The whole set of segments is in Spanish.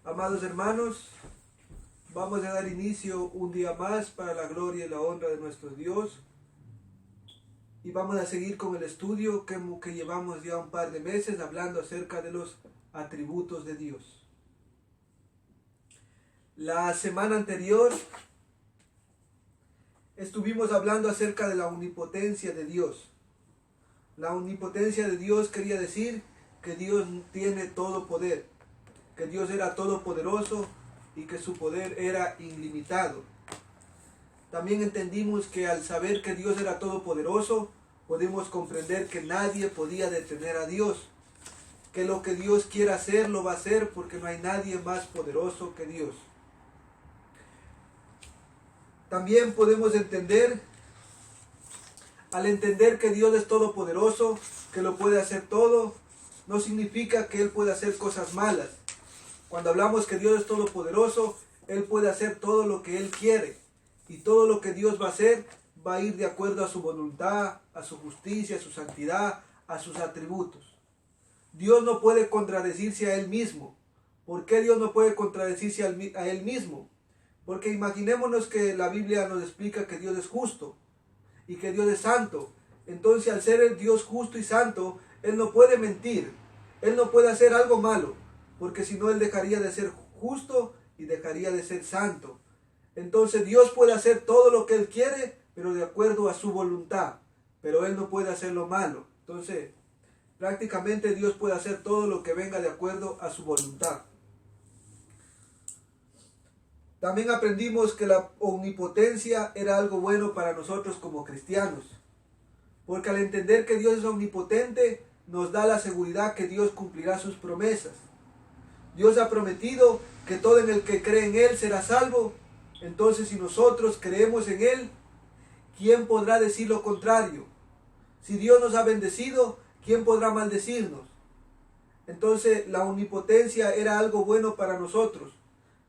Amados hermanos, vamos a dar inicio un día más para la gloria y la honra de nuestro Dios. Y vamos a seguir con el estudio que llevamos ya un par de meses hablando acerca de los atributos de Dios. La semana anterior estuvimos hablando acerca de la omnipotencia de Dios. La omnipotencia de Dios quería decir que Dios tiene todo poder, que Dios era todopoderoso y que su poder era ilimitado. También entendimos que al saber que Dios era todopoderoso, podemos comprender que nadie podía detener a Dios, que lo que Dios quiera hacer lo va a hacer porque no hay nadie más poderoso que Dios. También podemos entender, al entender que Dios es todopoderoso, que lo puede hacer todo, no significa que Él puede hacer cosas malas. Cuando hablamos que Dios es todopoderoso, Él puede hacer todo lo que Él quiere. Y todo lo que Dios va a hacer va a ir de acuerdo a su voluntad, a su justicia, a su santidad, a sus atributos. Dios no puede contradecirse a Él mismo. ¿Por qué Dios no puede contradecirse a Él mismo? Porque imaginémonos que la Biblia nos explica que Dios es justo y que Dios es santo. Entonces, al ser el Dios justo y santo, Él no puede mentir. Él no puede hacer algo malo, porque si no, Él dejaría de ser justo y dejaría de ser santo. Entonces, Dios puede hacer todo lo que Él quiere, pero de acuerdo a su voluntad. Pero Él no puede hacer lo malo. Entonces, prácticamente Dios puede hacer todo lo que venga de acuerdo a su voluntad. También aprendimos que la omnipotencia era algo bueno para nosotros como cristianos. Porque al entender que Dios es omnipotente, nos da la seguridad que Dios cumplirá sus promesas. Dios ha prometido que todo en el que cree en Él será salvo. Entonces, si nosotros creemos en Él, ¿quién podrá decir lo contrario? Si Dios nos ha bendecido, ¿quién podrá maldecirnos? Entonces, la omnipotencia era algo bueno para nosotros.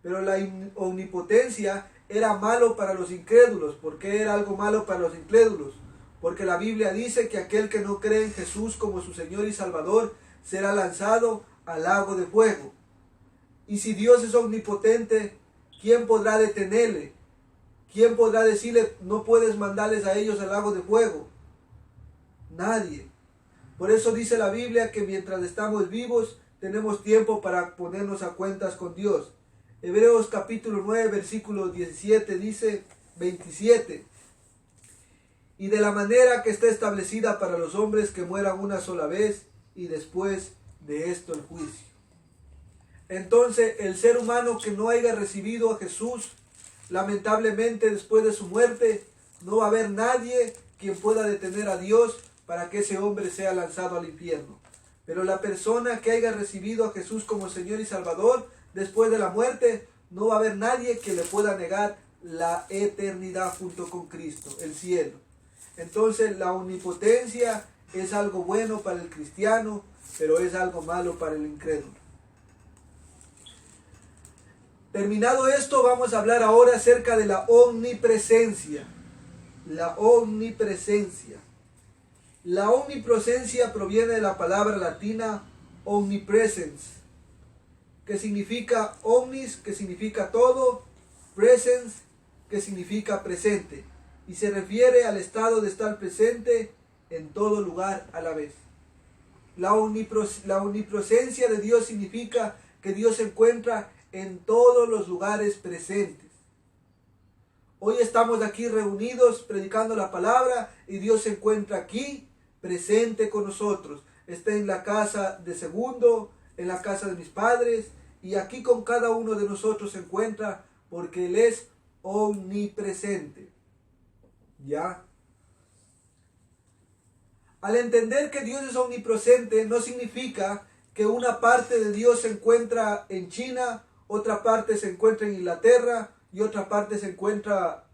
Pero la omnipotencia era malo para los incrédulos. ¿Por qué era algo malo para los incrédulos? Porque la Biblia dice que aquel que no cree en Jesús como su Señor y Salvador será lanzado al lago de fuego. Y si Dios es omnipotente, ¿quién podrá detenerle? ¿Quién podrá decirle, no puedes mandarles a ellos al lago de fuego? Nadie. Por eso dice la Biblia que mientras estamos vivos, tenemos tiempo para ponernos a cuentas con Dios. Hebreos capítulo 9, versículo 17 dice, 27. Y de la manera que está establecida para los hombres que mueran una sola vez, y después de esto el juicio. Entonces, el ser humano que no haya recibido a Jesús, lamentablemente después de su muerte, no va a haber nadie quien pueda detener a Dios para que ese hombre sea lanzado al infierno. Pero la persona que haya recibido a Jesús como Señor y Salvador, después de la muerte, no va a haber nadie que le pueda negar la eternidad junto con Cristo, el cielo. Entonces, la omnipotencia es algo bueno para el cristiano, pero es algo malo para el incrédulo. Terminado esto, vamos a hablar ahora acerca de la omnipresencia. La omnipresencia. La omnipresencia proviene de la palabra latina omnipresens, que significa omnis, que significa todo, presens, que significa presente, y se refiere al estado de estar presente en todo lugar a la vez. La omnipresencia de Dios significa que Dios se encuentra en todos los lugares presentes. Hoy estamos aquí reunidos predicando la palabra y Dios se encuentra aquí presente con nosotros. Está en la casa de Segundo, en la casa de mis padres, y aquí con cada uno de nosotros se encuentra porque Él es omnipresente. ¿Ya? Al entender que Dios es omnipresente, no significa que una parte de Dios se encuentra en China, otra parte se encuentra en Inglaterra y otra parte se encuentra,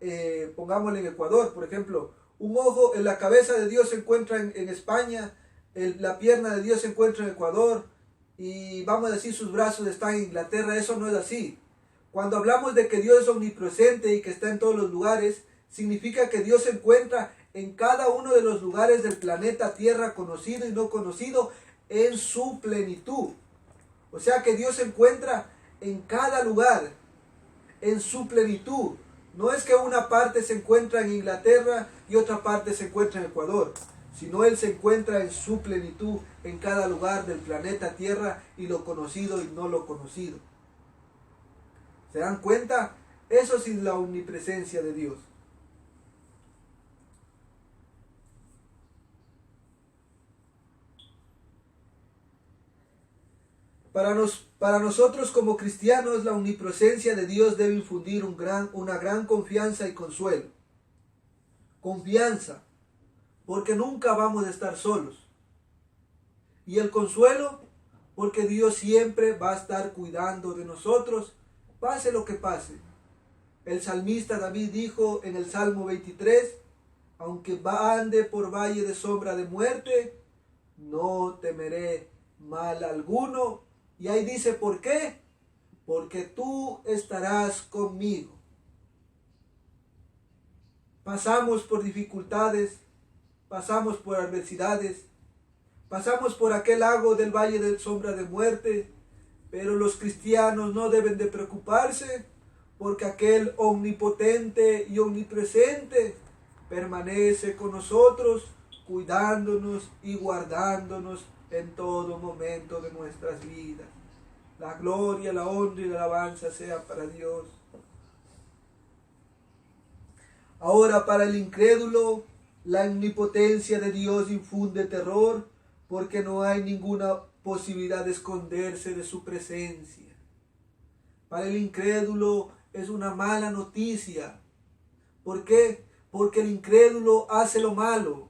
pongámosle en Ecuador. Por ejemplo, un ojo en la cabeza de Dios se encuentra en España, la pierna de Dios se encuentra en Ecuador y vamos a decir sus brazos están en Inglaterra. Eso no es así. Cuando hablamos de que Dios es omnipresente y que está en todos los lugares, significa que Dios se encuentra en cada uno de los lugares del planeta Tierra, conocido y no conocido, en su plenitud. O sea que Dios se encuentra en cada lugar, en su plenitud. No es que una parte se encuentra en Inglaterra y otra parte se encuentra en Ecuador, sino Él se encuentra en su plenitud en cada lugar del planeta Tierra, y lo conocido y no lo conocido. ¿Se dan cuenta? Eso sí es la omnipresencia de Dios. Para nosotros como cristianos, la omnipresencia de Dios debe infundir una gran confianza y consuelo. Confianza, porque nunca vamos a estar solos. Y el consuelo, porque Dios siempre va a estar cuidando de nosotros, pase lo que pase. El salmista David dijo en el Salmo 23, aunque ande por valle de sombra de muerte, no temeré mal alguno. Y ahí dice, ¿por qué? Porque tú estarás conmigo. Pasamos por dificultades, pasamos por adversidades, pasamos por aquel lago del valle de sombra de muerte, pero los cristianos no deben de preocuparse, porque aquel omnipotente y omnipresente permanece con nosotros, cuidándonos y guardándonos en todo momento de nuestras vidas. La gloria, la honra y la alabanza sea para Dios. Ahora, para el incrédulo, la omnipotencia de Dios infunde terror, porque no hay ninguna posibilidad de esconderse de su presencia. Para el incrédulo es una mala noticia. ¿Por qué? Porque el incrédulo hace lo malo.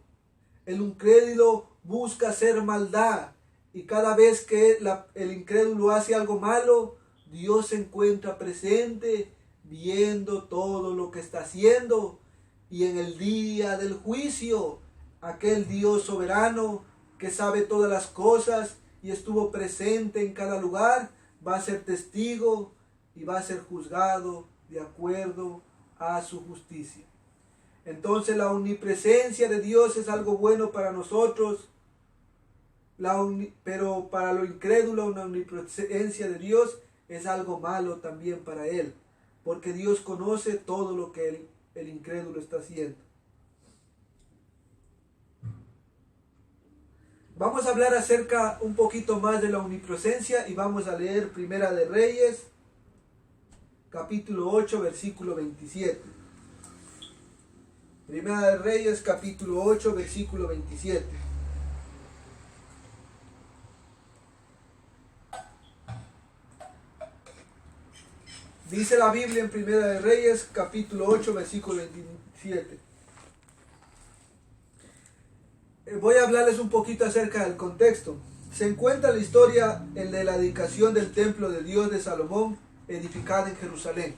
El incrédulo busca hacer maldad, y cada vez que el incrédulo hace algo malo, Dios se encuentra presente, viendo todo lo que está haciendo, y en el día del juicio, aquel Dios soberano que sabe todas las cosas y estuvo presente en cada lugar, va a ser testigo y va a ser juzgado de acuerdo a su justicia. Entonces la omnipresencia de Dios es algo bueno para nosotros, pero para lo incrédulo la omnipresencia de Dios es algo malo también para él, porque Dios conoce todo lo que el incrédulo está haciendo. Vamos a hablar acerca un poquito más de la omnipresencia y vamos a leer Primera de Reyes, capítulo 8, versículo 27. Primera de Reyes, capítulo 8, versículo 27. Dice la Biblia en Primera de Reyes, capítulo 8, versículo 27. Voy a hablarles un poquito acerca del contexto. Se encuentra la historia de la dedicación del templo de Dios de Salomón, edificada en Jerusalén.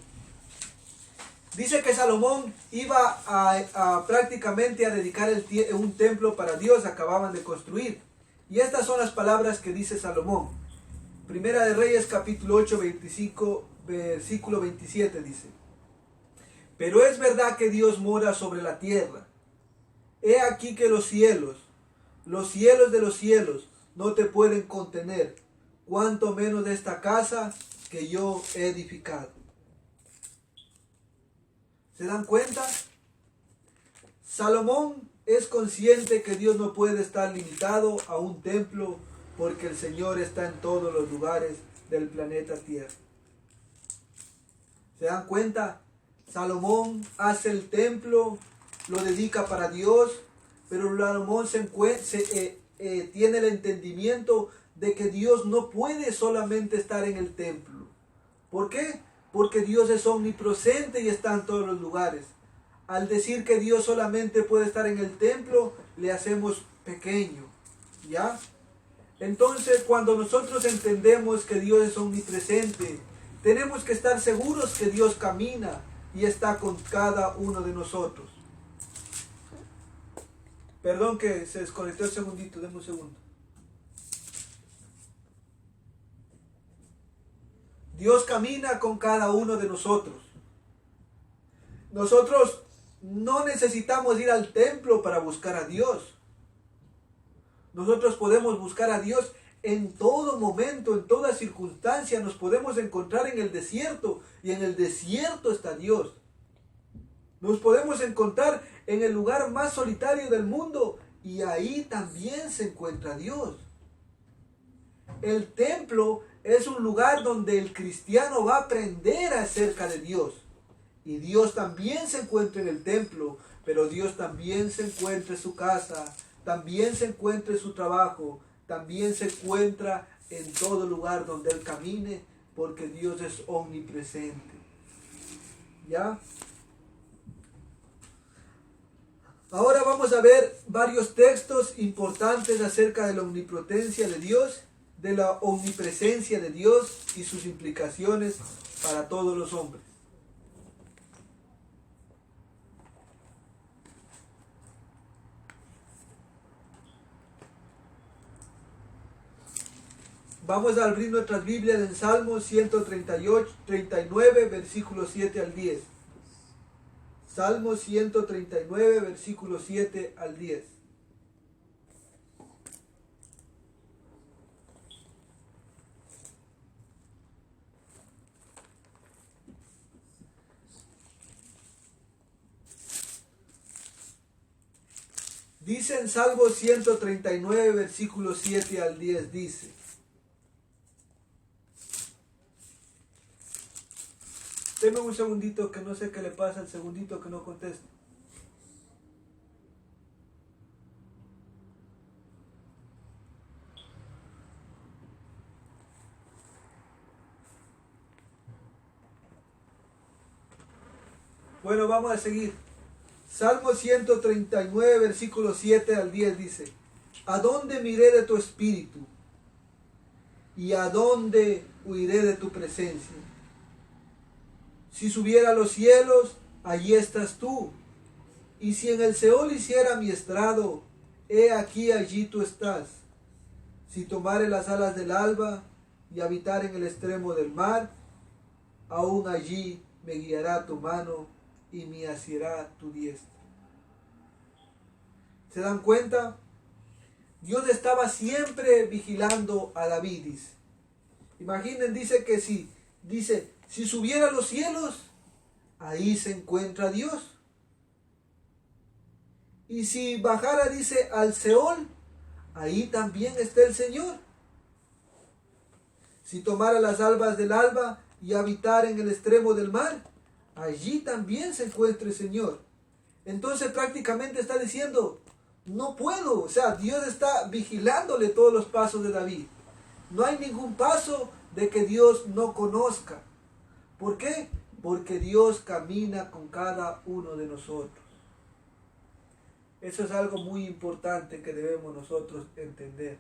Dice que Salomón iba prácticamente a dedicar un templo para Dios, acababan de construir. Y estas son las palabras que dice Salomón. Primera de Reyes, capítulo 8, versículo 27 dice: pero es verdad que Dios mora sobre la tierra. He aquí que los cielos de los cielos no te pueden contener, cuanto menos de esta casa que yo he edificado. ¿Se dan cuenta? Salomón es consciente que Dios no puede estar limitado a un templo, porque el Señor está en todos los lugares del planeta Tierra. ¿Se dan cuenta? Salomón hace el templo, lo dedica para Dios, pero Salomón tiene el entendimiento de que Dios no puede solamente estar en el templo. ¿Por qué? Porque Dios es omnipresente y está en todos los lugares. Al decir que Dios solamente puede estar en el templo, le hacemos pequeño, ¿ya? Entonces, cuando nosotros entendemos que Dios es omnipresente, tenemos que estar seguros que Dios camina y está con cada uno de nosotros. Perdón que se desconectó un segundito, denme un segundo. Dios camina con cada uno de nosotros. Nosotros no necesitamos ir al templo para buscar a Dios. Nosotros podemos buscar a Dios en todo momento, en toda circunstancia, nos podemos encontrar en el desierto, y en el desierto está Dios. Nos podemos encontrar en el lugar más solitario del mundo, y ahí también se encuentra Dios. El templo es un lugar donde el cristiano va a aprender acerca de Dios. Y Dios también se encuentra en el templo, pero Dios también se encuentra en su casa, también se encuentra en su trabajo, también se encuentra en todo lugar donde Él camine, porque Dios es omnipresente. ¿Ya? Ahora vamos a ver varios textos importantes acerca de la omnipotencia de Dios, de la omnipresencia de Dios y sus implicaciones para todos los hombres. Vamos a abrir nuestras Biblias en Salmos 139, versículos 7 al 10. Salmos 139, versículos 7 al 10. Dice en Salmo 139, versículos 7 al 10, dice: Deme un segundito, que no sé qué le pasa al segundito que no contesta. Bueno, vamos a seguir. Salmo 139, versículos 7 al 10 dice: ¿A dónde miré de tu espíritu? ¿Y a dónde huiré de tu presencia? Si subiera a los cielos, allí estás tú. Y si en el Seol hiciera mi estrado, he aquí allí tú estás. Si tomare las alas del alba y habitar en el extremo del mar, aún allí me guiará tu mano y me asirá tu diestra. ¿Se dan cuenta? Dios estaba siempre vigilando a David, dice. Imaginen, dice que si subiera a los cielos, ahí se encuentra Dios. Y si bajara, dice, al Seol, ahí también está el Señor. Si tomara las alas del alba y habitar en el extremo del mar, allí también se encuentra el Señor. Entonces prácticamente está diciendo, no puedo. O sea, Dios está vigilándole todos los pasos de David. No hay ningún paso de que Dios no conozca. ¿Por qué? Porque Dios camina con cada uno de nosotros. Eso es algo muy importante que debemos nosotros entender.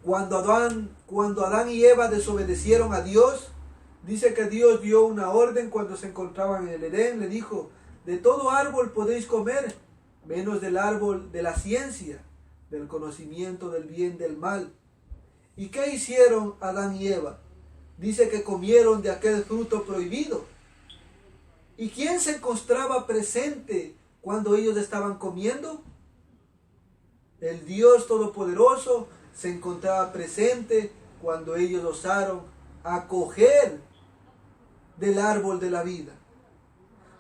Cuando Adán y Eva desobedecieron a Dios, dice que Dios dio una orden cuando se encontraban en el Edén. Le dijo: de todo árbol podéis comer, menos del árbol de la ciencia, del conocimiento del bien y del mal. ¿Y qué hicieron Adán y Eva? Dice que comieron de aquel fruto prohibido. ¿Y quién se encontraba presente cuando ellos estaban comiendo? El Dios Todopoderoso se encontraba presente cuando ellos osaron a coger del árbol de la vida.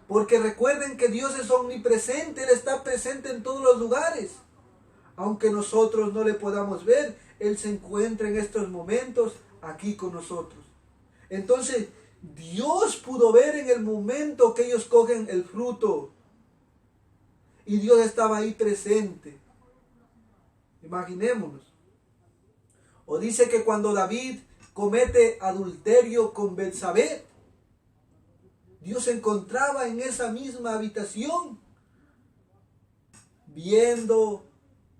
Porque recuerden que Dios es omnipresente, Él está presente en todos los lugares. Aunque nosotros no le podamos ver, Él se encuentra en estos momentos aquí con nosotros. Entonces, Dios pudo ver en el momento que ellos cogen el fruto. Y Dios estaba ahí presente. Imaginémonos. O dice que cuando David comete adulterio con Betsabé, Dios se encontraba en esa misma habitación, viendo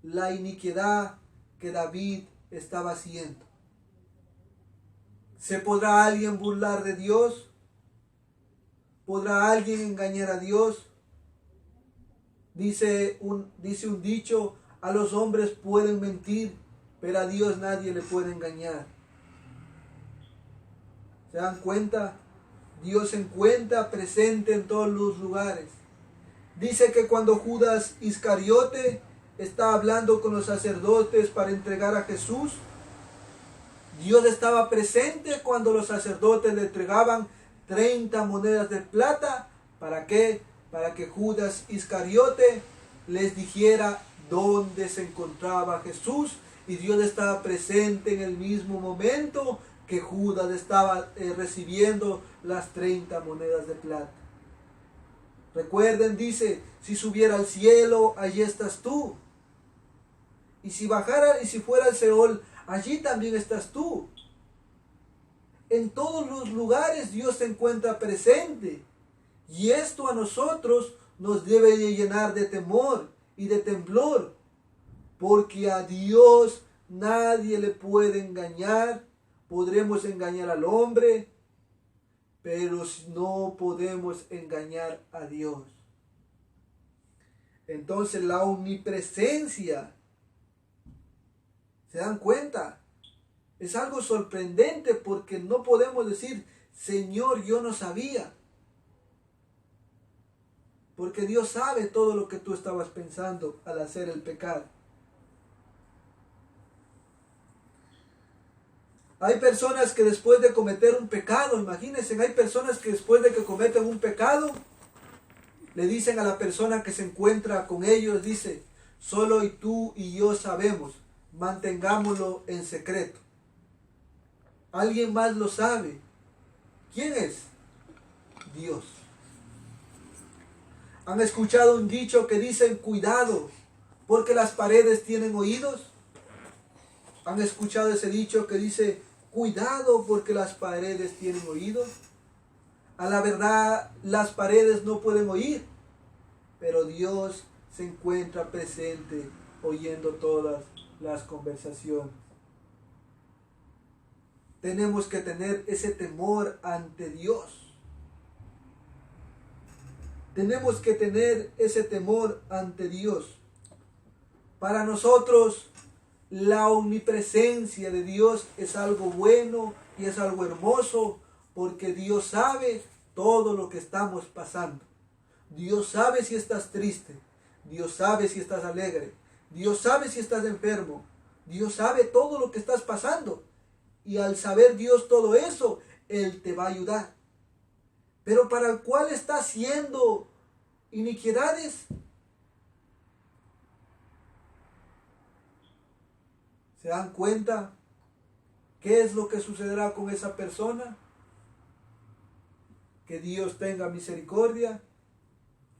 la iniquidad que David estaba haciendo. ¿Se podrá alguien burlar de Dios? ¿Podrá alguien engañar a Dios? Dice un dicho: a los hombres pueden mentir, pero a Dios nadie le puede engañar. ¿Se dan cuenta? Dios se encuentra presente en todos los lugares. Dice que cuando Judas Iscariote está hablando con los sacerdotes para entregar a Jesús, Dios estaba presente cuando los sacerdotes le entregaban 30 monedas de plata. ¿Para qué? Para que Judas Iscariote les dijera dónde se encontraba Jesús. Y Dios estaba presente en el mismo momento que Judas estaba recibiendo las 30 monedas de plata. Recuerden, dice, si subiera al cielo, allí estás tú. Y si bajara y si fuera al Seol, allí también estás tú. En todos los lugares Dios se encuentra presente. Y esto a nosotros nos debe de llenar de temor y de temblor. Porque a Dios nadie le puede engañar. Podremos engañar al hombre, pero no podemos engañar a Dios. Entonces la omnipresencia, ¿se dan cuenta? Es algo sorprendente porque no podemos decir, Señor, yo no sabía. Porque Dios sabe todo lo que tú estabas pensando al hacer el pecado. Hay personas que después de cometer un pecado, imagínense, hay personas que después de que cometen un pecado, le dicen a la persona que se encuentra con ellos, dice, solo tú y yo sabemos, mantengámoslo en secreto. ¿Alguien más lo sabe? ¿Quién es? Dios. ¿Han escuchado un dicho que dicen, cuidado, porque las paredes tienen oídos? ¿Han escuchado ese dicho que dice, cuidado porque las paredes tienen oídos? A la verdad, las paredes no pueden oír, pero Dios se encuentra presente oyendo todas las conversaciones. Tenemos que tener ese temor ante Dios. Tenemos que tener ese temor ante Dios. Para nosotros, la omnipresencia de Dios es algo bueno y es algo hermoso, porque Dios sabe todo lo que estamos pasando. Dios sabe si estás triste, Dios sabe si estás alegre, Dios sabe si estás enfermo, Dios sabe todo lo que estás pasando. Y al saber Dios todo eso, Él te va a ayudar. Pero para el cual está haciendo iniquidades, ¿se dan cuenta qué es lo que sucederá con esa persona? Que Dios tenga misericordia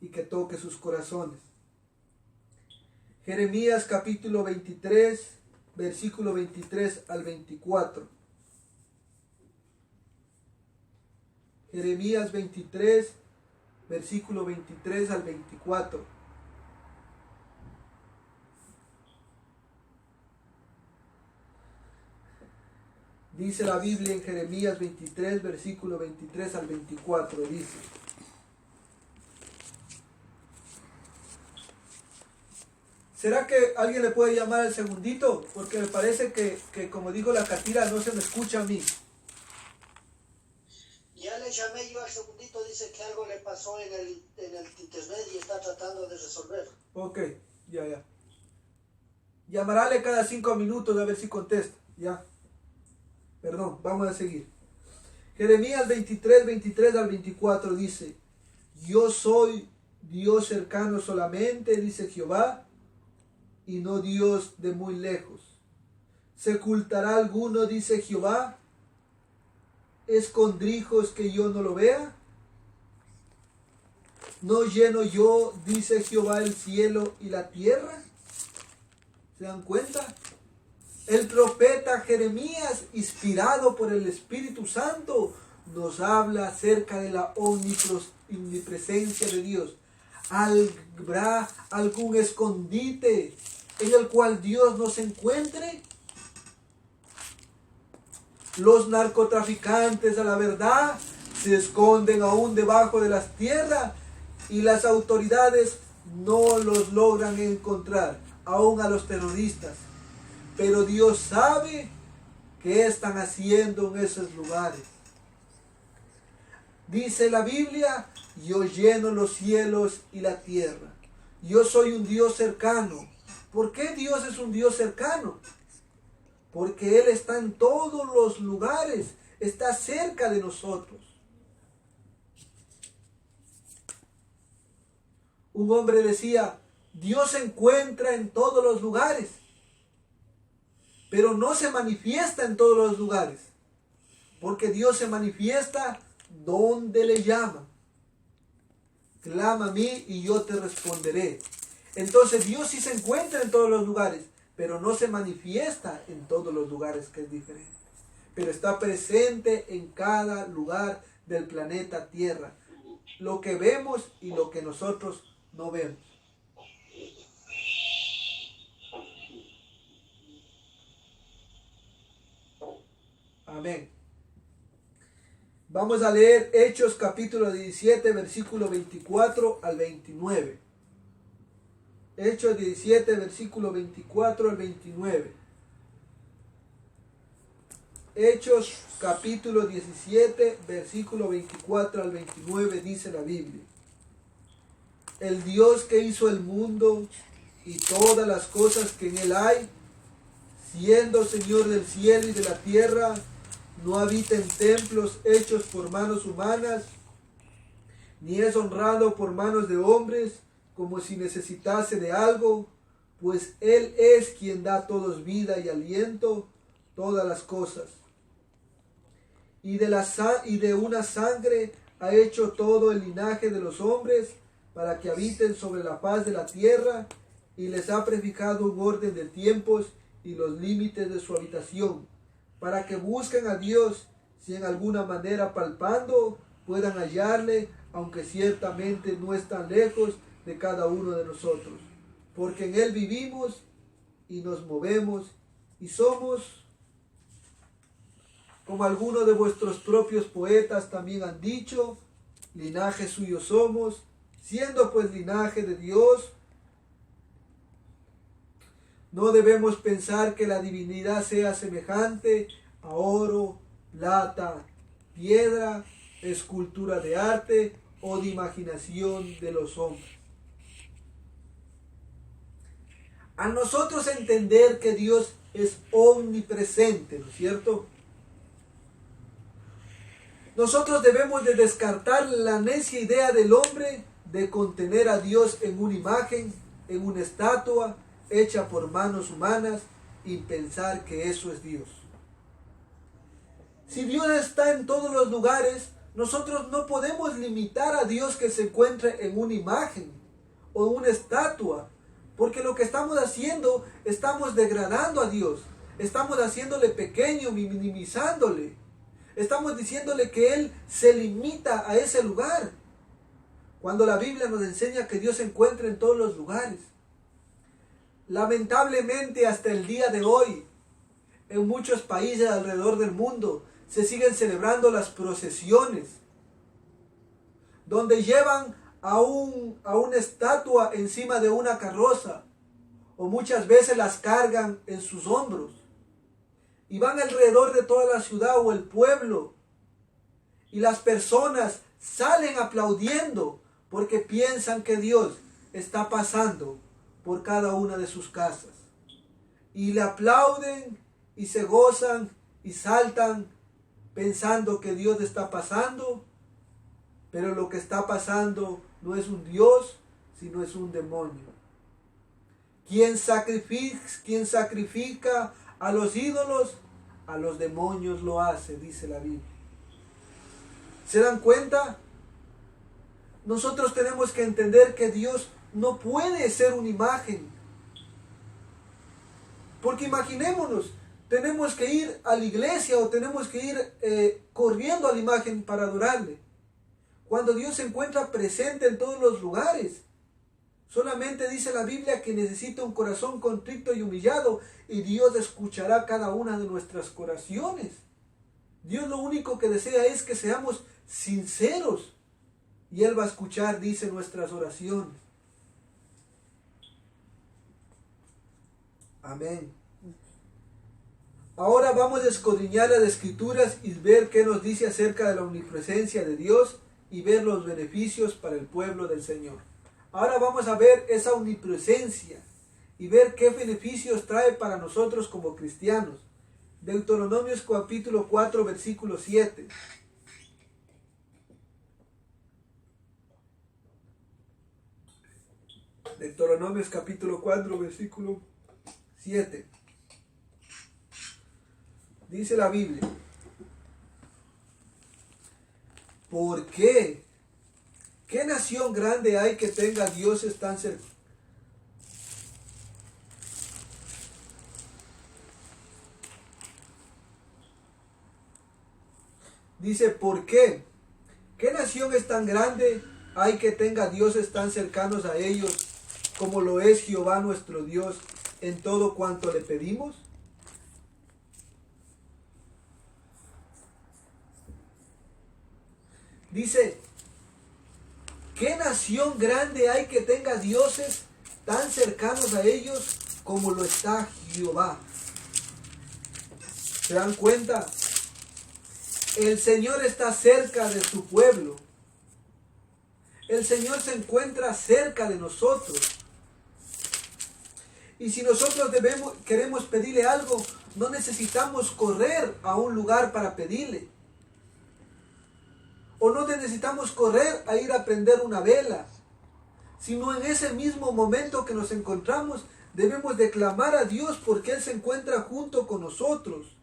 y que toque sus corazones. Jeremías capítulo 23, versículo 23 al 24. Jeremías 23, versículo 23 al 24. Dice la Biblia en Jeremías 23, versículo 23 al 24, dice: ¿será que alguien le puede llamar al segundito? Porque me parece que como dijo la Catira, no se me escucha a mí. Ya le llamé yo al segundito, dice que algo le pasó en el internet y está tratando de resolver. Ok, ya. Llamarale cada 5 minutos a ver si contesta, ya. Perdón, vamos a seguir. Jeremías 23, 23 al 24 dice: yo soy Dios cercano solamente, dice Jehová, y no Dios de muy lejos. ¿Se ocultará alguno, dice Jehová? ¿Escondrijos que yo no lo vea? ¿No lleno yo, dice Jehová, el cielo y la tierra? ¿Se dan cuenta? El profeta Jeremías, inspirado por el Espíritu Santo, nos habla acerca de la omnipresencia de Dios. ¿Habrá algún escondite en el cual Dios no se encuentre? Los narcotraficantes, a la verdad, se esconden aún debajo de las tierras y las autoridades no los logran encontrar, aún a los terroristas. Pero Dios sabe qué están haciendo en esos lugares. Dice la Biblia, yo lleno los cielos y la tierra. Yo soy un Dios cercano. ¿Por qué Dios es un Dios cercano? Porque Él está en todos los lugares, está cerca de nosotros. Un hombre decía, Dios se encuentra en todos los lugares, pero no se manifiesta en todos los lugares, porque Dios se manifiesta donde le llama. Clama a mí y yo te responderé. Entonces Dios sí se encuentra en todos los lugares, pero no se manifiesta en todos los lugares, que es diferente. Pero está presente en cada lugar del planeta Tierra. Lo que vemos y lo que nosotros no vemos. Amén. Vamos a leer Hechos capítulo 17, versículo 24 al 29. Hechos 17, versículo 24 al 29. Hechos capítulo 17, versículo 24 al 29 dice la Biblia. El Dios que hizo el mundo y todas las cosas que en él hay, siendo Señor del cielo y de la tierra, no habita en templos hechos por manos humanas, ni es honrado por manos de hombres, como si necesitase de algo, pues Él es quien da a todos vida y aliento, todas las cosas. Y de una sangre ha hecho todo el linaje de los hombres, para que habiten sobre la faz de la tierra, y les ha prefijado un orden de tiempos y los límites de su habitación, para que busquen a Dios, si en alguna manera palpando puedan hallarle, aunque ciertamente no están lejos de cada uno de nosotros, porque en Él vivimos y nos movemos y somos, como algunos de vuestros propios poetas también han dicho, linaje suyo somos, siendo pues linaje de Dios. No debemos pensar que la divinidad sea semejante a oro, plata, piedra, escultura de arte o de imaginación de los hombres. A nosotros entender que Dios es omnipresente, ¿no es cierto? Nosotros debemos de descartar la necia idea del hombre de contener a Dios en una imagen, en una estatua, hecha por manos humanas, y pensar que eso es Dios. Si Dios está en todos los lugares, nosotros no podemos limitar a Dios que se encuentre en una imagen o en una estatua, porque lo que estamos haciendo, estamos degradando a Dios, estamos haciéndole pequeño, minimizándole, estamos diciéndole que Él se limita a ese lugar, cuando la Biblia nos enseña que Dios se encuentra en todos los lugares. Lamentablemente hasta el día de hoy, en muchos países alrededor del mundo, se siguen celebrando las procesiones, donde llevan a una estatua encima de una carroza, o muchas veces las cargan en sus hombros, y van alrededor de toda la ciudad o el pueblo, y las personas salen aplaudiendo, porque piensan que Dios está pasando por cada una de sus casas. Y le aplauden y se gozan y saltan pensando que Dios está pasando, pero lo que está pasando no es un Dios, sino es un demonio. Quien sacrifica a los ídolos, a los demonios lo hace, dice la Biblia. ¿Se dan cuenta? Nosotros tenemos que entender que Dios no puede ser una imagen. Porque imaginémonos, tenemos que ir a la iglesia o tenemos que ir corriendo a la imagen para adorarle. Cuando Dios se encuentra presente en todos los lugares. Solamente dice la Biblia que necesita un corazón contrito y humillado, y Dios escuchará cada una de nuestras oraciones. Dios lo único que desea es que seamos sinceros, y Él va a escuchar, dice, nuestras oraciones. Amén. Ahora vamos a escudriñar las Escrituras y ver qué nos dice acerca de la omnipresencia de Dios y ver los beneficios para el pueblo del Señor. Ahora vamos a ver esa omnipresencia y ver qué beneficios trae para nosotros como cristianos. Deuteronomios capítulo 4, versículo 7. Deuteronomios capítulo 4, versículo 7. Dice la Biblia: ¿por qué? ¿Qué nación grande hay que tenga dioses tan cercanos? Dice, ¿por qué? ¿Qué nación es tan grande hay que tenga dioses tan cercanos a ellos como lo es Jehová nuestro Dios en todo cuanto le pedimos? Dice, ¿qué nación grande hay que tenga dioses tan cercanos a ellos como lo está Jehová? ¿Se dan cuenta? El Señor está cerca de su pueblo. El Señor se encuentra cerca de nosotros. Y si nosotros queremos pedirle algo, no necesitamos correr a un lugar para pedirle. O no necesitamos correr a ir a prender una vela, sino en ese mismo momento que nos encontramos, debemos de clamar a Dios porque Él se encuentra junto con nosotros.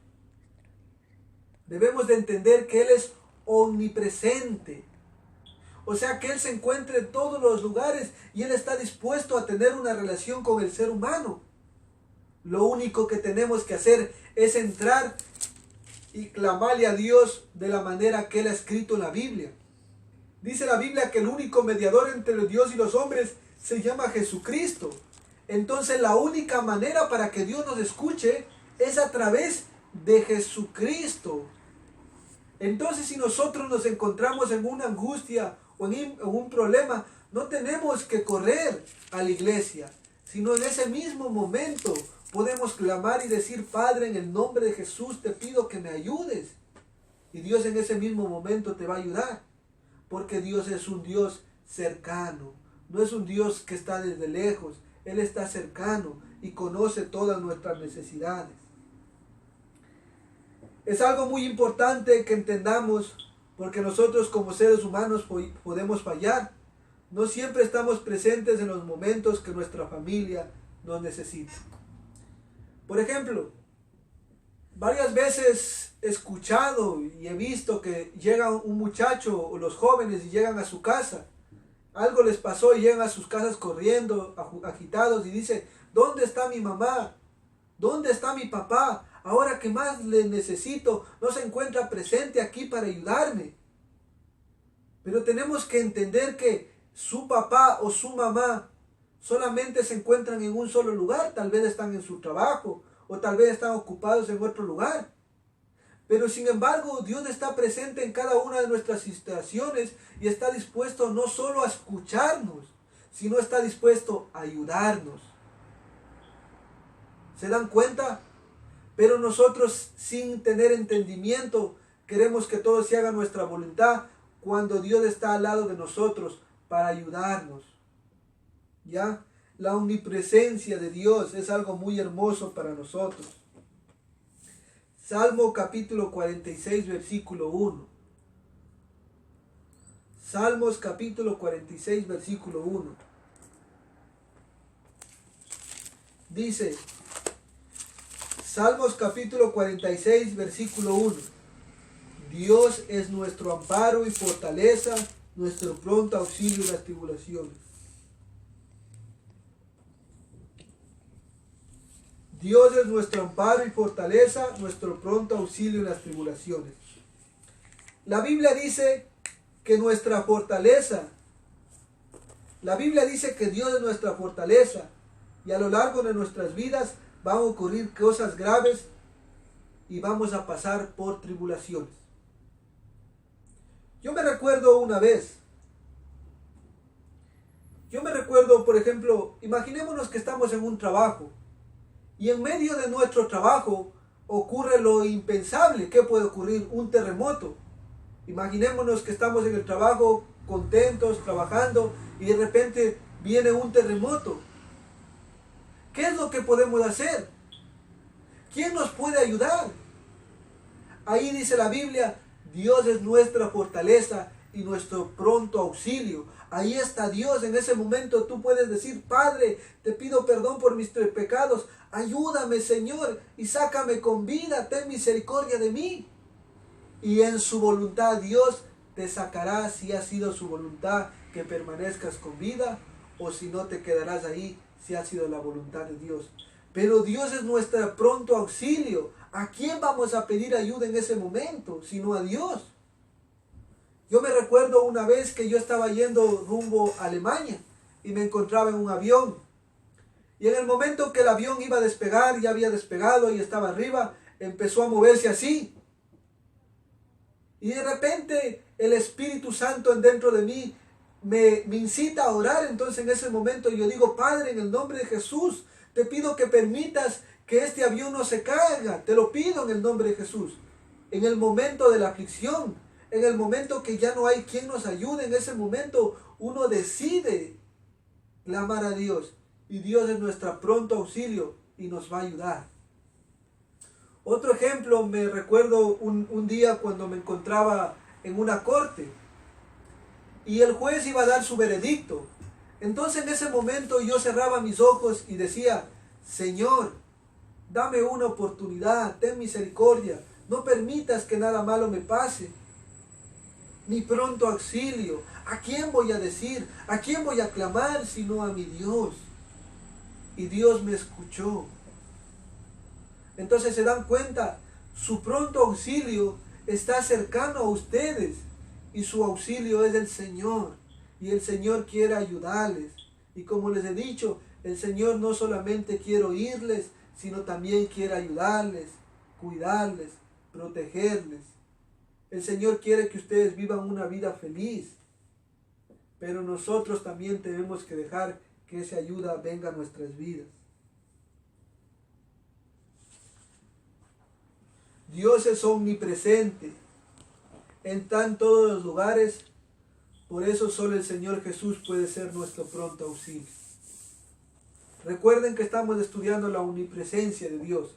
Debemos de entender que Él es omnipresente. O sea que Él se encuentra en todos los lugares y Él está dispuesto a tener una relación con el ser humano. Lo único que tenemos que hacer es entrar y clamarle a Dios de la manera que Él ha escrito en la Biblia. Dice la Biblia que el único mediador entre Dios y los hombres se llama Jesucristo. Entonces la única manera para que Dios nos escuche es a través de Jesucristo. Entonces si nosotros nos encontramos en una angustia o en un problema, no tenemos que correr a la iglesia, sino en ese mismo momento podemos clamar y decir: Padre, en el nombre de Jesús te pido que me ayudes. Y Dios en ese mismo momento te va a ayudar. Porque Dios es un Dios cercano. No es un Dios que está desde lejos. Él está cercano y conoce todas nuestras necesidades. Es algo muy importante que entendamos, porque nosotros como seres humanos podemos fallar. No siempre estamos presentes en los momentos que nuestra familia nos necesita. Por ejemplo, varias veces he escuchado y he visto que llega un muchacho o los jóvenes y llegan a su casa. Algo les pasó y llegan a sus casas corriendo, agitados, y dicen: ¿dónde está mi mamá? ¿Dónde está mi papá? Ahora que más le necesito, no se encuentra presente aquí para ayudarme. Pero tenemos que entender que su papá o su mamá solamente se encuentran en un solo lugar. Tal vez están en su trabajo o tal vez están ocupados en otro lugar. Pero sin embargo, Dios está presente en cada una de nuestras situaciones y está dispuesto no solo a escucharnos, sino está dispuesto a ayudarnos. ¿Se dan cuenta? Pero nosotros, sin tener entendimiento, queremos que todo se haga nuestra voluntad, cuando Dios está al lado de nosotros para ayudarnos. ¿Ya? La omnipresencia de Dios es algo muy hermoso para nosotros. Salmo capítulo 46, versículo 1. Salmos capítulo 46, versículo 1. Dice, Salmos capítulo 46, versículo 1. Dios es nuestro amparo y fortaleza, nuestro pronto auxilio en las tribulaciones. Dios es nuestro amparo y fortaleza, nuestro pronto auxilio en las tribulaciones. La Biblia dice que nuestra fortaleza, la Biblia dice que Dios es nuestra fortaleza, y a lo largo de nuestras vidas van a ocurrir cosas graves y vamos a pasar por tribulaciones. Yo me recuerdo una vez, por ejemplo, imaginémonos que estamos en un trabajo y en medio de nuestro trabajo ocurre lo impensable. ¿Qué puede ocurrir? Un terremoto. Imaginémonos que estamos en el trabajo, contentos, trabajando, y de repente viene un terremoto. ¿Qué es lo que podemos hacer? ¿Quién nos puede ayudar? Ahí dice la Biblia, Dios es nuestra fortaleza y nuestro pronto auxilio. Ahí está Dios. En ese momento tú puedes decir, Padre, te pido perdón por mis pecados. Ayúdame, Señor, y sácame con vida. Ten misericordia de mí. Y en su voluntad Dios te sacará, si ha sido su voluntad que permanezcas con vida, o si no te quedarás ahí, si ha sido la voluntad de Dios. Pero Dios es nuestro pronto auxilio. ¿A quién vamos a pedir ayuda en ese momento, sino a Dios? Yo me recuerdo una vez que yo estaba yendo rumbo a Alemania y me encontraba en un avión. Y en el momento que el avión iba a despegar, ya había despegado y estaba arriba, empezó a moverse así. Y de repente el Espíritu Santo dentro de mí me incita a orar. Entonces en ese momento yo digo, Padre, en el nombre de Jesús, te pido que permitas que este avión no se caiga. Te lo pido en el nombre de Jesús. En el momento de la aflicción, en el momento que ya no hay quien nos ayude, en ese momento uno decide clamar a Dios. Y Dios es nuestro pronto auxilio y nos va a ayudar. Otro ejemplo, me recuerdo un día cuando me encontraba en una corte y el juez iba a dar su veredicto. Entonces en ese momento yo cerraba mis ojos y decía, Señor, dame una oportunidad, ten misericordia, no permitas que nada malo me pase. Mi pronto auxilio, ¿a quién voy a decir? ¿A quién voy a clamar sino a mi Dios? Y Dios me escuchó. Entonces se dan cuenta, su pronto auxilio está cercano a ustedes y su auxilio es el Señor. Y el Señor quiere ayudarles. Y como les he dicho, el Señor no solamente quiere oírles, sino también quiere ayudarles, cuidarles, protegerles. El Señor quiere que ustedes vivan una vida feliz. Pero nosotros también tenemos que dejar que esa ayuda venga a nuestras vidas. Dios es omnipresente, está en todos los lugares, por eso solo el Señor Jesús puede ser nuestro pronto auxilio. Recuerden que estamos estudiando la omnipresencia de Dios,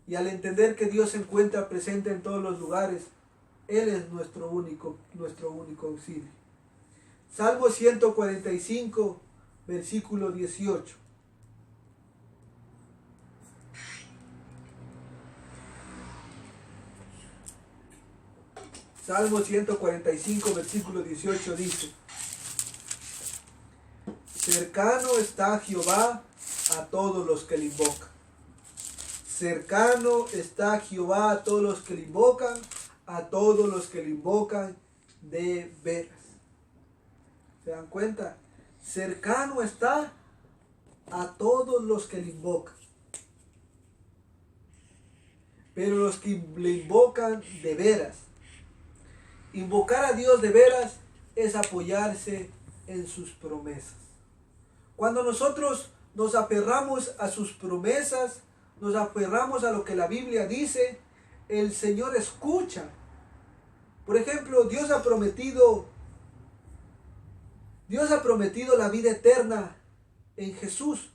y al entender que Dios se encuentra presente en todos los lugares, Él es nuestro único auxilio. Salmo 145, versículo 18. Salmo 145, versículo 18 dice, cercano está Jehová a todos los que le invocan. Cercano está Jehová a todos los que le invocan, a todos los que le invocan de veras. ¿Se dan cuenta? Cercano está a todos los que le invocan. Pero los que le invocan de veras. Invocar a Dios de veras es apoyarse en sus promesas. Cuando nosotros nos aferramos a sus promesas, nos aferramos a lo que la Biblia dice, el Señor escucha. Por ejemplo, Dios ha prometido la vida eterna en Jesús.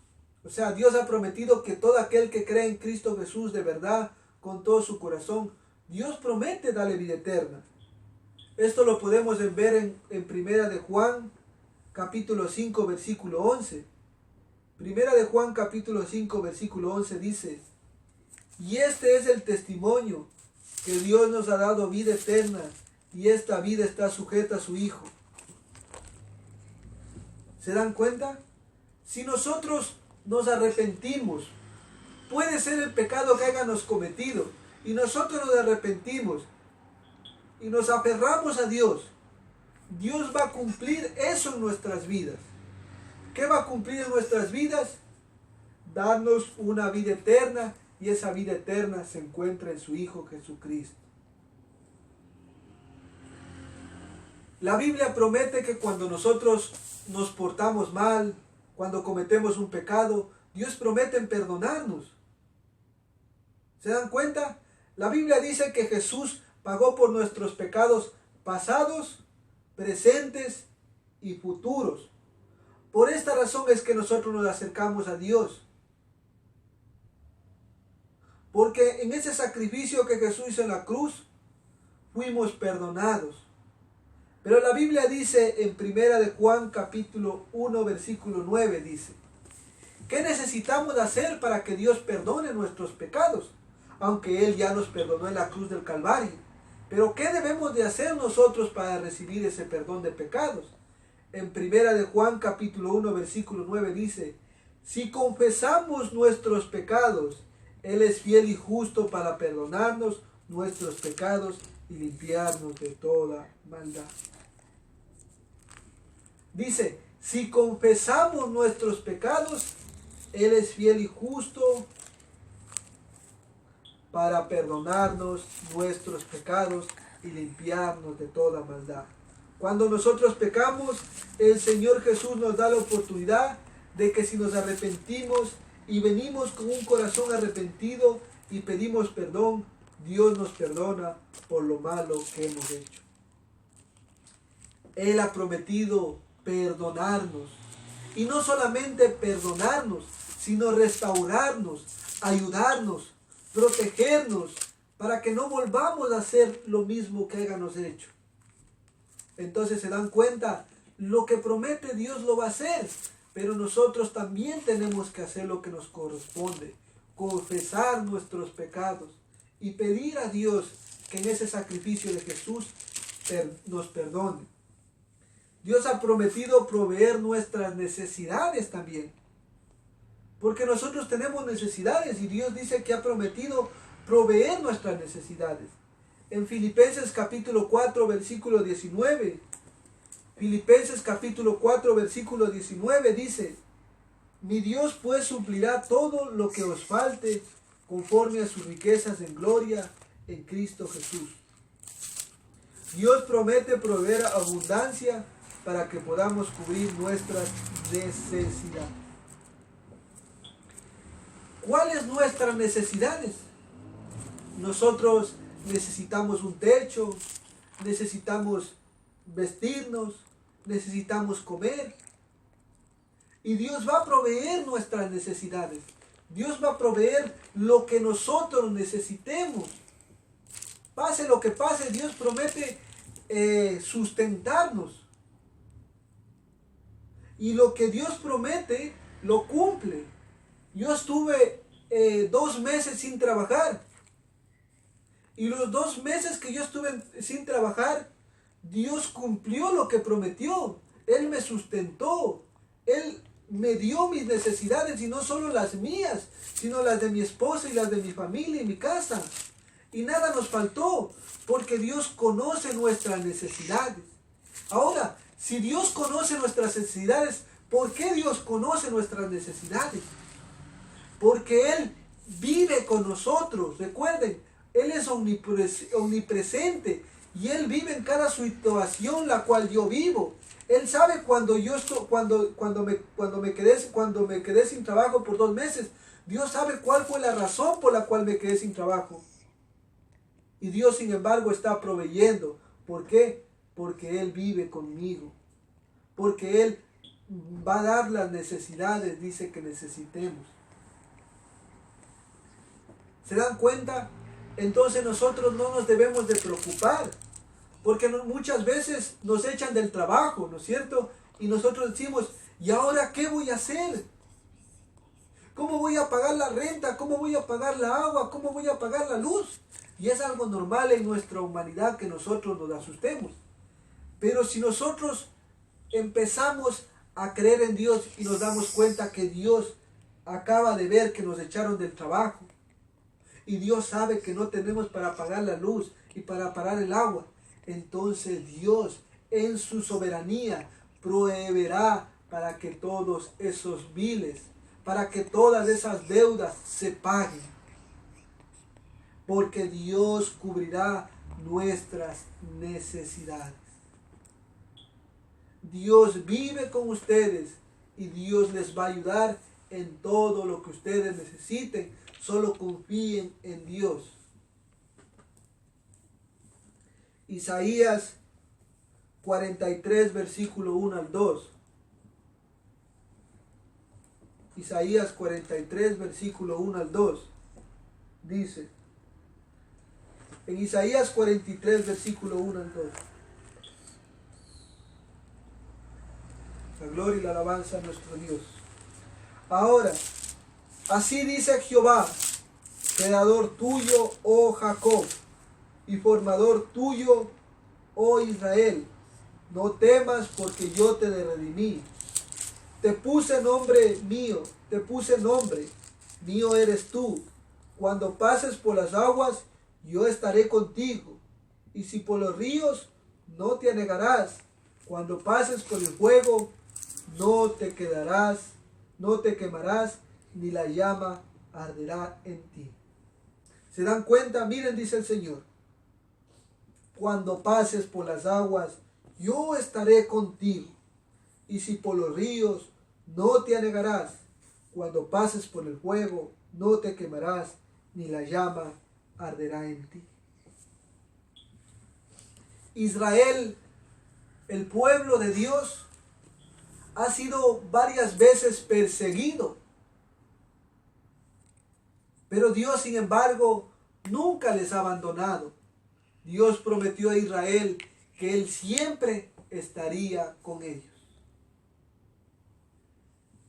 O sea, Dios ha prometido que todo aquel que cree en Cristo Jesús de verdad, con todo su corazón, Dios promete darle vida eterna. Esto lo podemos ver en Primera de Juan, capítulo 5, versículo 11. Primera de Juan, capítulo 5, versículo 11 dice, y este es el testimonio, que Dios nos ha dado vida eterna, y esta vida está sujeta a su Hijo. ¿Se dan cuenta? Si nosotros nos arrepentimos, puede ser el pecado que hayamos cometido, y nosotros nos arrepentimos, y nos aferramos a Dios, Dios va a cumplir eso en nuestras vidas. ¿Qué va a cumplir en nuestras vidas? Darnos una vida eterna, y esa vida eterna se encuentra en su Hijo Jesucristo. La Biblia promete que cuando nosotros nos portamos mal, cuando cometemos un pecado, Dios promete en perdonarnos. ¿Se dan cuenta? La Biblia dice que Jesús pagó por nuestros pecados pasados, presentes y futuros. Por esta razón es que nosotros nos acercamos a Dios. Porque en ese sacrificio que Jesús hizo en la cruz, fuimos perdonados. Pero la Biblia dice en 1 de Juan capítulo 1 versículo 9, dice: ¿qué necesitamos hacer para que Dios perdone nuestros pecados? Aunque Él ya nos perdonó en la cruz del Calvario. Pero ¿qué debemos de hacer nosotros para recibir ese perdón de pecados? En 1 de Juan capítulo 1 versículo 9 dice: si confesamos nuestros pecados, Él es fiel y justo para perdonarnos nuestros pecados y limpiarnos de toda maldad. Dice, si confesamos nuestros pecados, Él es fiel y justo para perdonarnos nuestros pecados y limpiarnos de toda maldad. Cuando nosotros pecamos, el Señor Jesús nos da la oportunidad de que si nos arrepentimos y venimos con un corazón arrepentido y pedimos perdón, Dios nos perdona por lo malo que hemos hecho. Él ha prometido perdonarnos. Y no solamente perdonarnos, sino restaurarnos, ayudarnos, protegernos, para que no volvamos a hacer lo mismo que hayamos hecho. Entonces se dan cuenta, lo que promete Dios lo va a hacer, pero nosotros también tenemos que hacer lo que nos corresponde, confesar nuestros pecados y pedir a Dios que en ese sacrificio de Jesús nos perdone. Dios ha prometido proveer nuestras necesidades también, porque nosotros tenemos necesidades y Dios dice que ha prometido proveer nuestras necesidades. En Filipenses capítulo 4 versículo 19, Filipenses capítulo 4 versículo 19 dice: mi Dios pues suplirá todo lo que os falte conforme a sus riquezas en gloria en Cristo Jesús. Dios promete proveer abundancia para que podamos cubrir nuestras necesidades. ¿Cuáles nuestras necesidades? Nosotros necesitamos un techo, necesitamos vestirnos, necesitamos comer. Y Dios va a proveer nuestras necesidades. Dios va a proveer lo que nosotros necesitemos. Pase lo que pase, Dios promete sustentarnos. Y lo que Dios promete, lo cumple. Yo estuve 2 meses sin trabajar. Y los 2 meses que yo estuve sin trabajar, Dios cumplió lo que prometió. Él me sustentó. Él me dio mis necesidades, y no solo las mías, sino las de mi esposa y las de mi familia y mi casa. Y nada nos faltó, porque Dios conoce nuestras necesidades. Ahora, si Dios conoce nuestras necesidades, ¿por qué Dios conoce nuestras necesidades? Porque Él vive con nosotros. Recuerden, Él es omnipresente y Él vive en cada situación la cual yo vivo. Él sabe cuando me quedé sin trabajo por 2 meses. Dios sabe cuál fue la razón por la cual me quedé sin trabajo. Y Dios, sin embargo, está proveyendo. ¿Por qué? Porque Él vive conmigo. Porque Él va a dar las necesidades, dice, que necesitemos. ¿Se dan cuenta? Entonces nosotros no nos debemos de preocupar. Porque muchas veces nos echan del trabajo, ¿no es cierto? Y nosotros decimos, ¿y ahora qué voy a hacer? ¿Cómo voy a pagar la renta? ¿Cómo voy a pagar la agua? ¿Cómo voy a pagar la luz? Y es algo normal en nuestra humanidad que nosotros nos asustemos. Pero si nosotros empezamos a creer en Dios y nos damos cuenta que Dios acaba de ver que nos echaron del trabajo, y Dios sabe que no tenemos para pagar la luz y para pagar el agua, entonces Dios en su soberanía proveerá para que todos esos biles, para que todas esas deudas se paguen. Porque Dios cubrirá nuestras necesidades. Dios vive con ustedes y Dios les va a ayudar en todo lo que ustedes necesiten, solo confíen en Dios. Isaías 43, versículo 1 al 2. Isaías 43, versículo 1 al 2. Dice, en Isaías 43, versículo 1 al 2. La gloria y la alabanza a nuestro Dios. Ahora, así dice Jehová, creador tuyo, oh Jacob, y formador tuyo, oh Israel. No temas, porque yo te redimí. Te puse nombre, mío eres tú. Cuando pases por las aguas, yo estaré contigo. Y si por los ríos, no te anegarás. Cuando pases por el fuego, no te quemarás, ni la llama arderá en ti. ¿Se dan cuenta? Miren, dice el Señor. Cuando pases por las aguas, yo estaré contigo. Y si por los ríos, no te anegarás. Cuando pases por el fuego, no te quemarás, ni la llama arderá en ti. Israel, el pueblo de Dios, ha sido varias veces perseguido. Pero Dios, sin embargo, nunca les ha abandonado. Dios prometió a Israel que Él siempre estaría con ellos.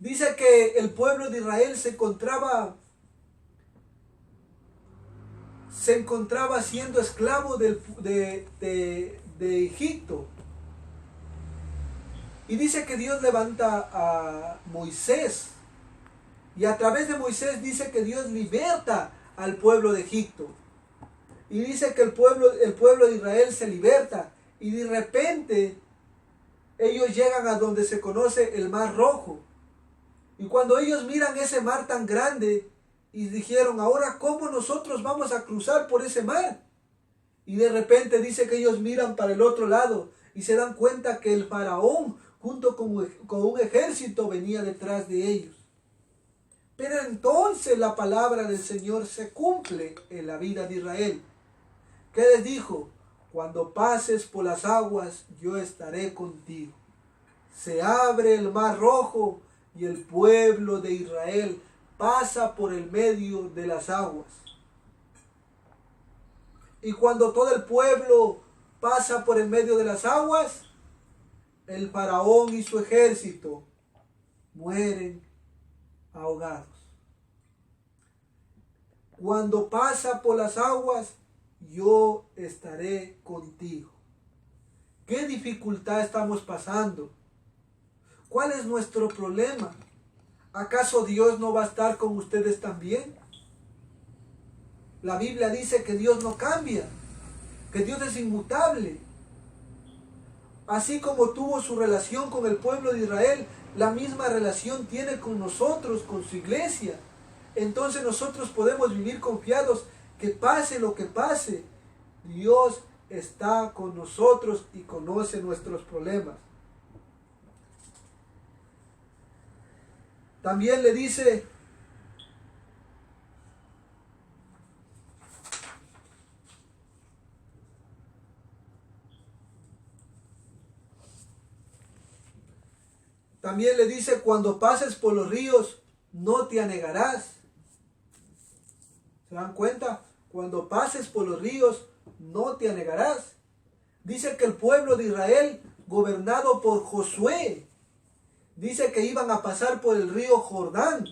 Dice que el pueblo de Israel se encontraba siendo esclavo de Egipto. Y dice que Dios levanta a Moisés. Y a través de Moisés dice que Dios liberta al pueblo de Egipto. Y dice que el pueblo de Israel se liberta. Y de repente ellos llegan a donde se conoce el Mar Rojo. Y cuando ellos miran ese mar tan grande, y dijeron, ahora ¿cómo nosotros vamos a cruzar por ese mar? Y de repente dice que ellos miran para el otro lado y se dan cuenta que el faraón junto con un ejército venía detrás de ellos. Pero entonces la palabra del Señor se cumple en la vida de Israel. ¿Qué les dijo? Cuando pases por las aguas, yo estaré contigo. Se abre el Mar Rojo y el pueblo de Israel pasa por el medio de las aguas. Y cuando todo el pueblo pasa por el medio de las aguas, el faraón y su ejército mueren ahogados. Cuando pasa por las aguas, yo estaré contigo. ¿Qué dificultad estamos pasando? ¿Cuál es nuestro problema? ¿Acaso Dios no va a estar con ustedes también? La Biblia dice que Dios no cambia, que Dios es inmutable. Así como tuvo su relación con el pueblo de Israel, la misma relación tiene con nosotros, con su iglesia. Entonces nosotros podemos vivir confiados que pase lo que pase, Dios está con nosotros y conoce nuestros problemas. También le dice, cuando pases por los ríos, no te anegarás. ¿Se dan cuenta? Cuando pases por los ríos, no te anegarás. Dice que el pueblo de Israel, gobernado por Josué, dice que iban a pasar por el río Jordán.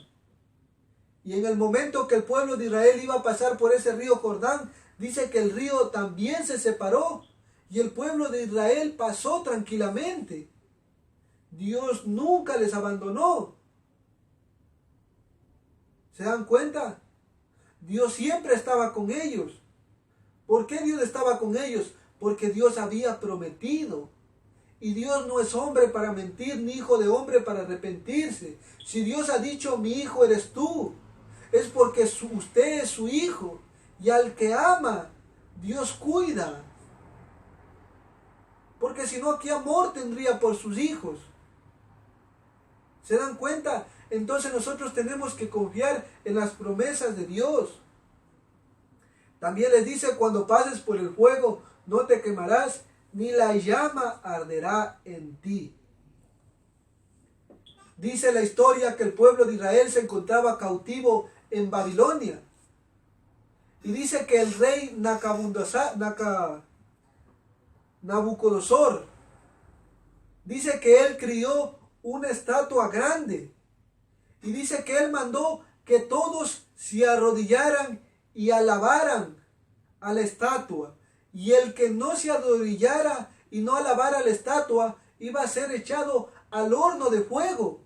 Y en el momento que el pueblo de Israel iba a pasar por ese río Jordán, dice que el río también se separó. Y el pueblo de Israel pasó tranquilamente. Dios nunca les abandonó. ¿Se dan cuenta? Dios siempre estaba con ellos. ¿Por qué Dios estaba con ellos? Porque Dios había prometido. Y Dios no es hombre para mentir, ni hijo de hombre para arrepentirse. Si Dios ha dicho, mi hijo eres tú, es porque usted es su hijo. Y al que ama, Dios cuida. Porque si no, ¿qué amor tendría por sus hijos? ¿Se dan cuenta? entonces nosotros tenemos que confiar en las promesas de Dios. También les dice, cuando pases por el fuego, no te quemarás, ni la llama arderá en ti. Dice la historia que el pueblo de Israel se encontraba cautivo en Babilonia. Y dice que el rey Nabucodonosor, dice que él crió una estatua grande. Y dice que él mandó que todos se arrodillaran y alabaran a la estatua. Y el que no se arrodillara y no alabara a la estatua iba a ser echado al horno de fuego.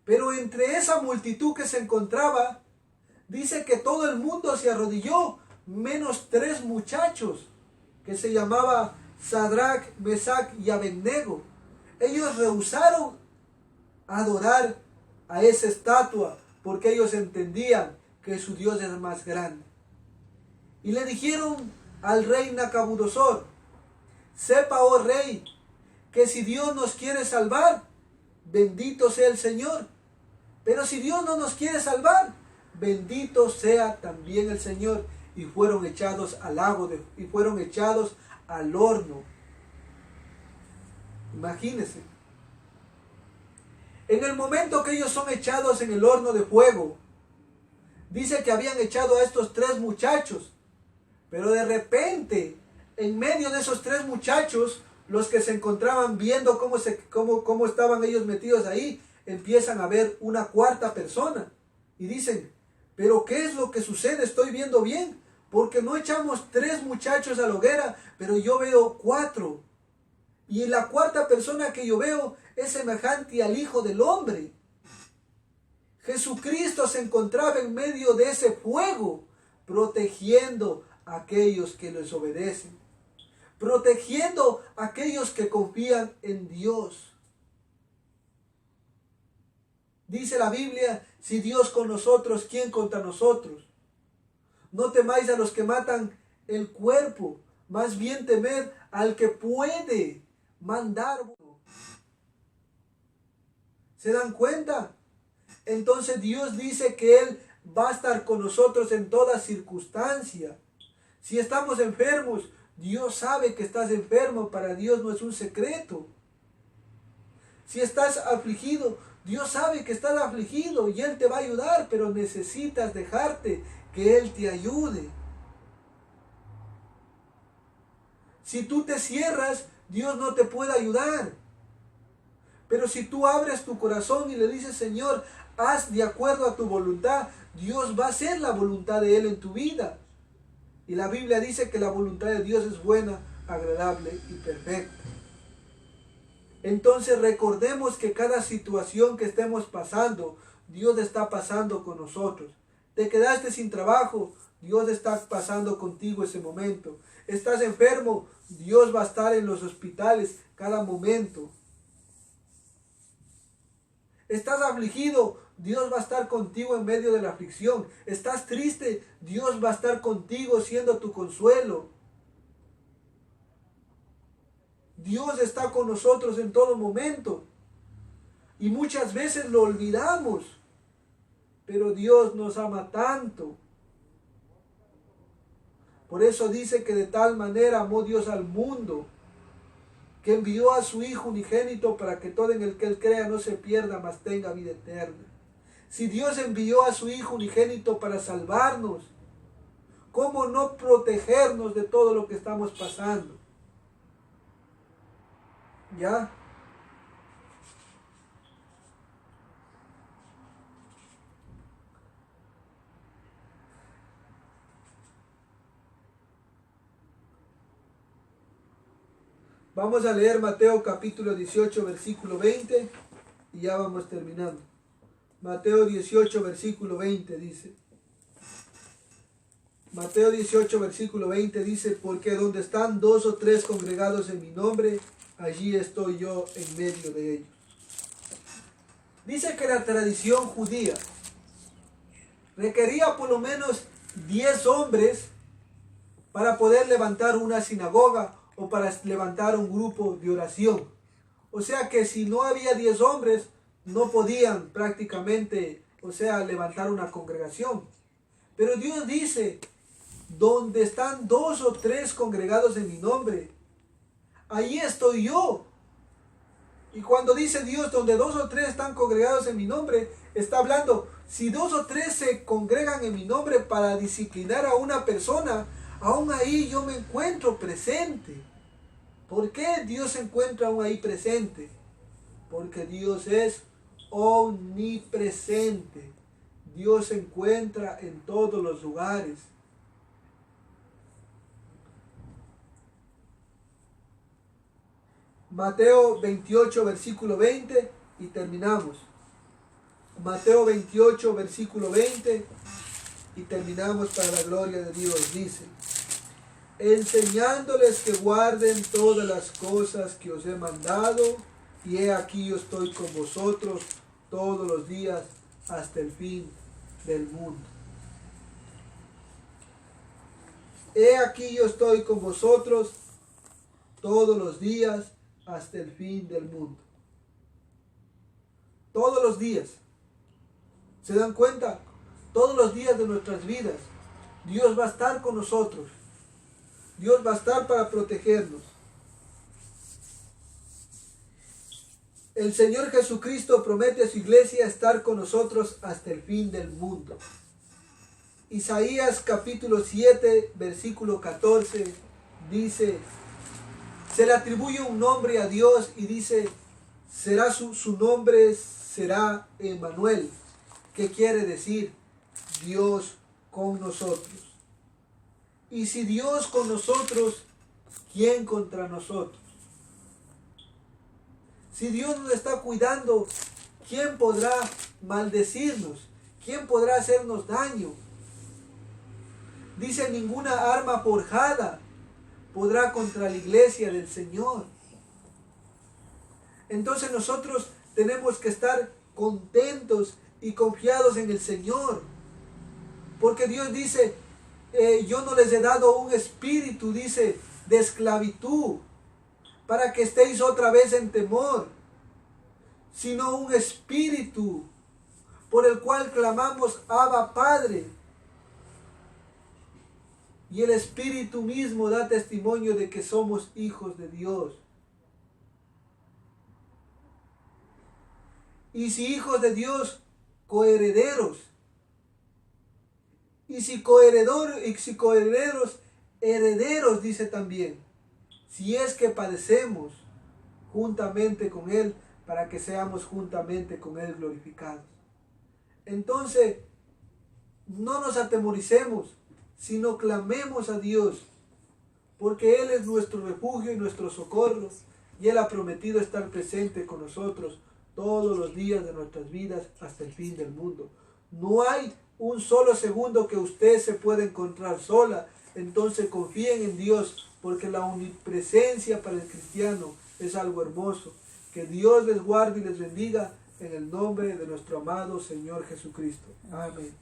Pero entre esa multitud que se encontraba, dice que todo el mundo se arrodilló, menos 3 muchachos, que se llamaba Sadrach, Mesach y Abednego. Ellos rehusaron adorar a esa estatua, porque ellos entendían que su Dios es más grande. Y le dijeron al rey Nabucodonosor, sepa, oh rey, que si Dios nos quiere salvar, bendito sea el Señor. Pero si Dios no nos quiere salvar, bendito sea también el Señor. Y fueron echados al lago y fueron echados al horno. Imagínense. En el momento que ellos son echados en el horno de fuego, dice que habían echado a estos 3 muchachos. Pero de repente, en medio de esos 3 muchachos, los que se encontraban viendo cómo estaban ellos metidos ahí, empiezan a ver una 4ª persona. Y dicen, ¿pero qué es lo que sucede? Estoy viendo bien, porque no echamos 3 muchachos a la hoguera, pero yo veo 4. Y la 4ª persona que yo veo es semejante al Hijo del Hombre. Jesucristo se encontraba en medio de ese fuego, protegiendo a aquellos que les obedecen, protegiendo a aquellos que confían en Dios. Dice la Biblia, si Dios con nosotros, ¿quién contra nosotros? No temáis a los que matan el cuerpo, más bien temed al que puede mandar. ¿Se dan cuenta? Entonces Dios dice que Él va a estar con nosotros en toda circunstancia. Si estamos enfermos, Dios sabe que estás enfermo, para Dios no es un secreto. Si estás afligido, Dios sabe que estás afligido y Él te va a ayudar, pero necesitas dejarte que Él te ayude. Si tú te cierras, Dios no te puede ayudar. Pero si tú abres tu corazón y le dices, Señor, haz de acuerdo a tu voluntad, Dios va a hacer la voluntad de Él en tu vida. Y la Biblia dice que la voluntad de Dios es buena, agradable y perfecta. Entonces recordemos que cada situación que estemos pasando, Dios está pasando con nosotros. Te quedaste sin trabajo, Dios está pasando contigo ese momento. Estás enfermo, Dios va a estar en los hospitales cada momento. Estás afligido, Dios va a estar contigo en medio de la aflicción. Estás triste, Dios va a estar contigo siendo tu consuelo. Dios está con nosotros en todo momento. Y muchas veces lo olvidamos. Pero Dios nos ama tanto. Por eso dice que de tal manera amó Dios al mundo, que envió a su Hijo unigénito para que todo en el que Él crea no se pierda, mas tenga vida eterna. Si Dios envió a su Hijo unigénito para salvarnos, ¿cómo no protegernos de todo lo que estamos pasando? ¿Ya? Vamos a leer Mateo capítulo 18, versículo 20 y ya vamos terminando. Mateo 18, versículo 20 dice. Mateo 18, versículo 20 dice, porque donde están 2 o 3 congregados en mi nombre, allí estoy yo en medio de ellos. Dice que la tradición judía requería por lo menos 10 hombres para poder levantar una sinagoga o para levantar un grupo de oración. O sea que si no había 10 hombres, no podían prácticamente, o sea, levantar una congregación. Pero Dios dice, donde están 2 o 3 congregados en mi nombre, ahí estoy yo. Y cuando dice Dios, donde 2 o 3 están congregados en mi nombre, está hablando, si 2 o 3 se congregan en mi nombre para disciplinar a una persona, aún ahí yo me encuentro presente. ¿Por qué Dios se encuentra aún ahí presente? Porque Dios es omnipresente. Dios se encuentra en todos los lugares. Mateo 28, versículo 20, y terminamos. Mateo 28, versículo 20, y terminamos para la gloria de Dios. Dice, enseñándoles que guarden todas las cosas que os he mandado, y he aquí yo estoy con vosotros todos los días hasta el fin del mundo. He aquí yo estoy con vosotros todos los días hasta el fin del mundo. Todos los días. ¿Se dan cuenta? Todos los días de nuestras vidas. Dios va a estar con nosotros. Dios va a estar para protegernos. El Señor Jesucristo promete a su iglesia estar con nosotros hasta el fin del mundo. Isaías capítulo 7, versículo 14 dice, se le atribuye un nombre a Dios y dice, será su nombre será Emmanuel, que quiere decir Dios con nosotros. Y si Dios con nosotros, ¿quién contra nosotros? Si Dios nos está cuidando, ¿quién podrá maldecirnos? ¿Quién podrá hacernos daño? Dice, ninguna arma forjada podrá contra la iglesia del Señor. Entonces nosotros tenemos que estar contentos y confiados en el Señor. Porque Dios dice, yo no les he dado un espíritu, dice, de esclavitud, para que estéis otra vez en temor, sino un espíritu por el cual clamamos, Abba Padre. Y el Espíritu mismo da testimonio de que somos hijos de Dios. Y si hijos de Dios, coherederos. Y si coherederos, herederos, dice también. Si es que padecemos juntamente con Él, para que seamos juntamente con Él glorificados. Entonces, no nos atemoricemos, sino clamemos a Dios, porque Él es nuestro refugio y nuestro socorro, y Él ha prometido estar presente con nosotros todos los días de nuestras vidas hasta el fin del mundo. No hay un solo segundo que usted se pueda encontrar sola. Entonces confíen en Dios, porque la omnipresencia para el cristiano es algo hermoso. Que Dios les guarde y les bendiga en el nombre de nuestro amado Señor Jesucristo. Amén.